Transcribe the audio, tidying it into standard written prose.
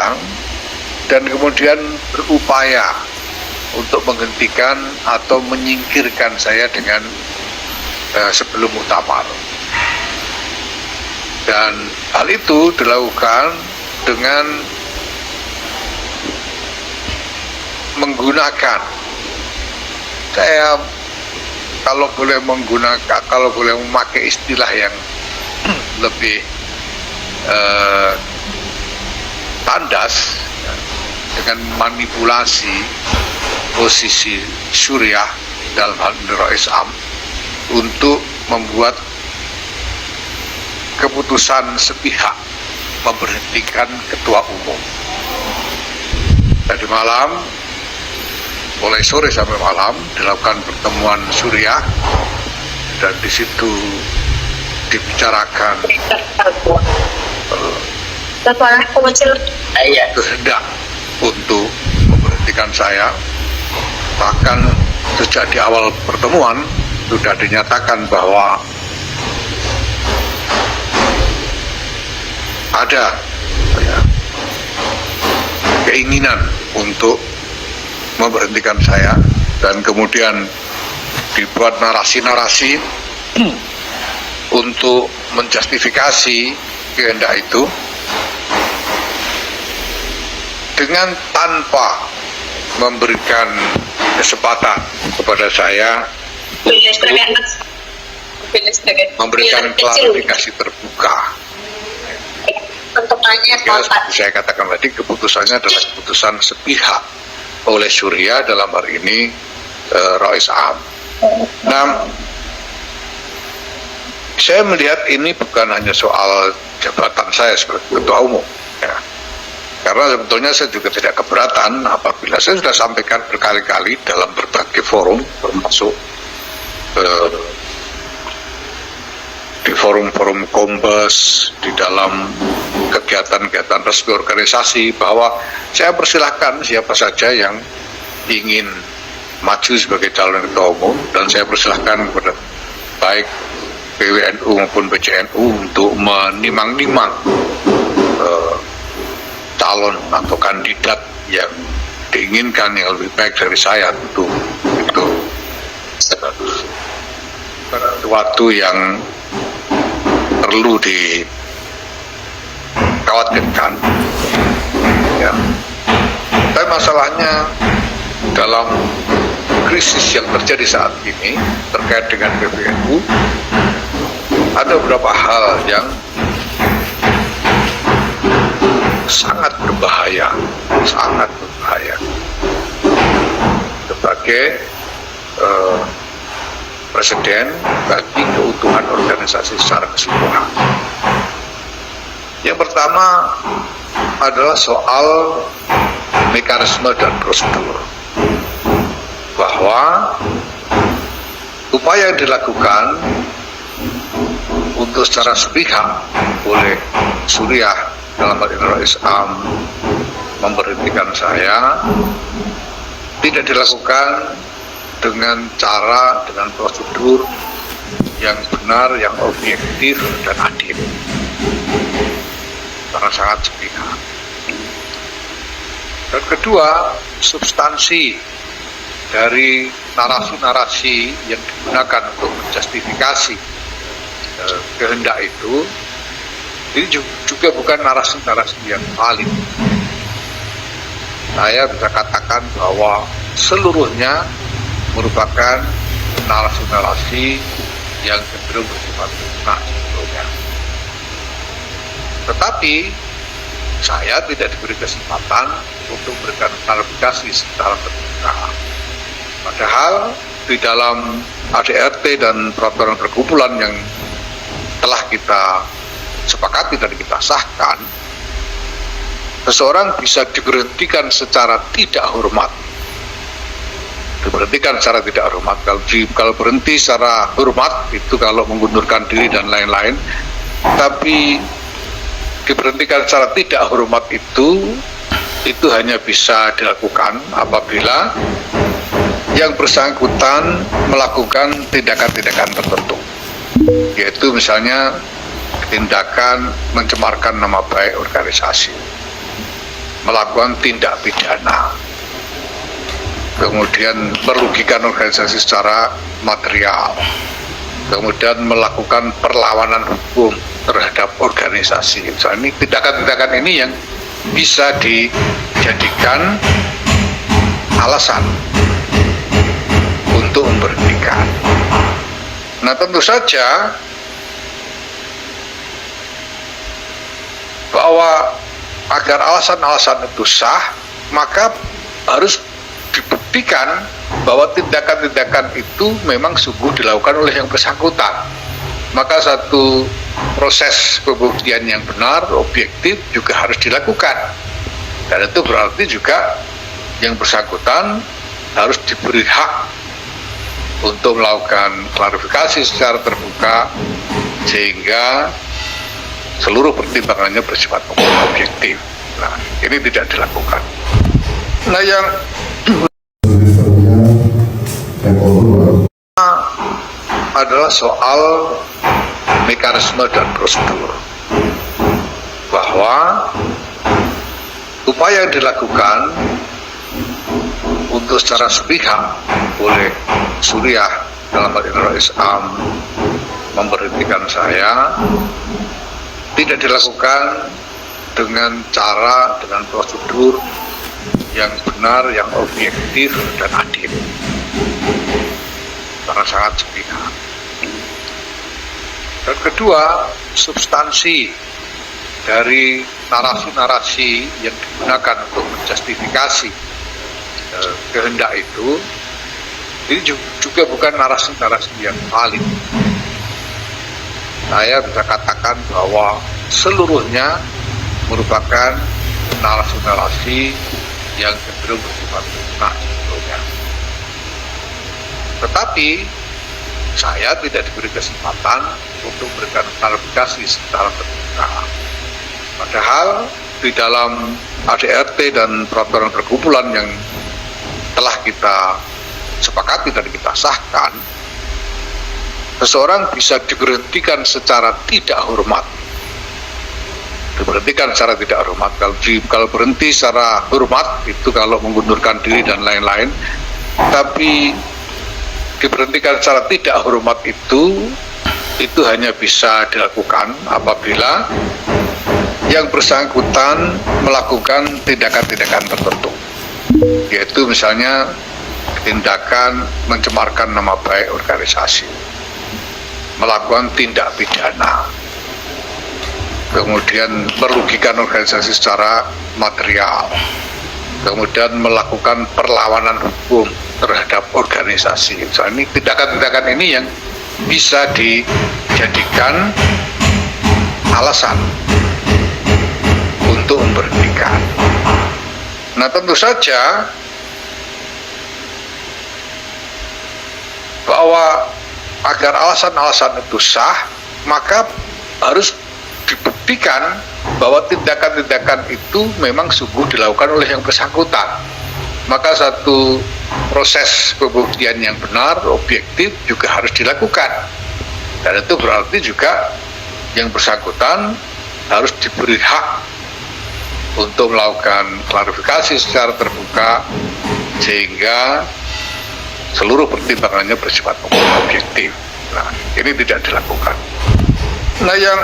datang dan kemudian berupaya untuk menghentikan atau menyingkirkan saya dengan sebelum muktamar. Dan hal itu dilakukan dengan menggunakan, saya kalau boleh memakai istilah yang lebih tandas, dengan manipulasi posisi Suriah dalam hal ini Rais Am untuk membuat keputusan sepihak memberhentikan ketua umum. Tadi malam, mulai sore sampai malam dilakukan pertemuan Suriah dan di situ dibicarakan kehendak untuk memberhentikan saya. Bahkan sejak di awal pertemuan sudah dinyatakan bahwa ada keinginan untuk memberhentikan saya, dan kemudian dibuat narasi-narasi untuk menjustifikasi kehendak itu dengan tanpa memberikan kesempatan kepada saya memberikan klarifikasi terbuka. Ya, seperti saya katakan tadi, keputusannya adalah keputusan sepihak oleh Suriah, dalam hal ini Rais Am. Nah, saya melihat ini bukan hanya soal jabatan saya sebagai ketua umum, ya. Karena sebetulnya saya juga tidak keberatan apabila saya sudah sampaikan berkali-kali dalam berbagai forum, termasuk di forum-forum Kombes, di dalam kegiatan-kegiatan resmi organisasi, bahwa saya persilahkan siapa saja yang ingin maju sebagai calon ketua umum, dan saya persilahkan kepada baik PWNU maupun PCNU untuk menimang-nimang calon atau kandidat yang diinginkan yang lebih baik dari saya. Tentu itu sesuatu yang perlu dikhawatirkan, ya. Tapi masalahnya dalam krisis yang terjadi saat ini terkait dengan PBNU, ada beberapa hal yang sangat berbahaya sebagai presiden bagi keutuhan organisasi secara keseluruhan. Yang pertama adalah soal mekanisme dan prosedur, bahwa upaya yang dilakukan untuk secara sepihak oleh Suriah dalam hal ini Rais Am memberhentikan saya tidak dilakukan dengan cara, dengan prosedur yang benar, yang objektif dan adil, karena sangat sepihak. Dan kedua, substansi dari narasi-narasi yang digunakan untuk menjustifikasi kehendak itu, ini juga bukan narasi-narasi yang valid. Saya bisa katakan bahwa seluruhnya merupakan narasi-narasi yang cenderung bersifat fitnah sebetulnya. Tetapi saya tidak diberi kesempatan untuk memberikan klarifikasi secara terbuka. Padahal di dalam ADRT dan peraturan perkumpulan yang telah kita sepakati dan kita sahkan, seseorang bisa diberhentikan secara tidak hormat. Diberhentikan secara tidak hormat. Kalau berhenti secara hormat itu kalau mengundurkan diri dan lain-lain. Tapi diberhentikan secara tidak hormat itu hanya bisa dilakukan apabila yang bersangkutan melakukan tindakan-tindakan tertentu, yaitu misalnya tindakan mencemarkan nama baik organisasi. melakukan tindak pidana, kemudian merugikan organisasi secara material, kemudian melakukan perlawanan hukum terhadap organisasi. So, ini tindakan-tindakan ini yang bisa dijadikan alasan untuk memberhentikan. Nah, tentu saja bahwa agar alasan-alasan itu sah, maka harus dibuktikan bahwa tindakan-tindakan itu memang sungguh dilakukan oleh yang bersangkutan. Maka satu proses pembuktian yang benar, objektif juga harus dilakukan. Dan itu berarti juga yang bersangkutan harus diberi hak untuk melakukan klarifikasi secara terbuka, sehingga seluruh pertimbangannya bersifat objektif. Nah, ini tidak dilakukan. Nah, yang adalah soal mekanisme dan prosedur, bahwa upaya yang dilakukan untuk secara sepihak oleh Suriah dalam hal ini Rais Am memberhentikan saya tidak dilakukan dengan cara, dengan prosedur yang benar, yang objektif dan adil, karena sangat sepihak. Dan kedua, substansi dari narasi-narasi yang digunakan untuk menjustifikasi kehendak itu, ini juga bukan narasi-narasi yang valid. Saya bisa katakan bahwa seluruhnya merupakan narasi-narasi yang cenderung bersifat fitnah sebetulnya. Tetapi saya tidak diberi kesempatan untuk memberikan klarifikasi secara terbuka. Padahal di dalam ADRT dan peraturan perkumpulan yang telah kita sepakati dan kita sahkan, seseorang bisa diberhentikan secara tidak hormat. Diberhentikan secara tidak hormat. Kalau berhenti secara hormat itu kalau mengundurkan diri dan lain-lain. Tapi diberhentikan secara tidak hormat itu hanya bisa dilakukan apabila yang bersangkutan melakukan tindakan-tindakan tertentu, yaitu misalnya tindakan mencemarkan nama baik organisasi, melakukan tindak pidana, kemudian merugikan organisasi secara material, kemudian melakukan perlawanan hukum terhadap organisasi. So, ini tindakan-tindakan ini yang bisa dijadikan alasan untuk memberhentikan. Nah, tentu saja bahwa agar alasan-alasan itu sah, maka harus dibuktikan bahwa tindakan-tindakan itu memang sungguh dilakukan oleh yang bersangkutan. Maka satu proses pembuktian yang benar, objektif juga harus dilakukan. Dan itu berarti juga yang bersangkutan harus diberi hak untuk melakukan klarifikasi secara terbuka, sehingga seluruh pertimbangannya bersifat objektif. Nah, ini tidak dilakukan. Nah, yang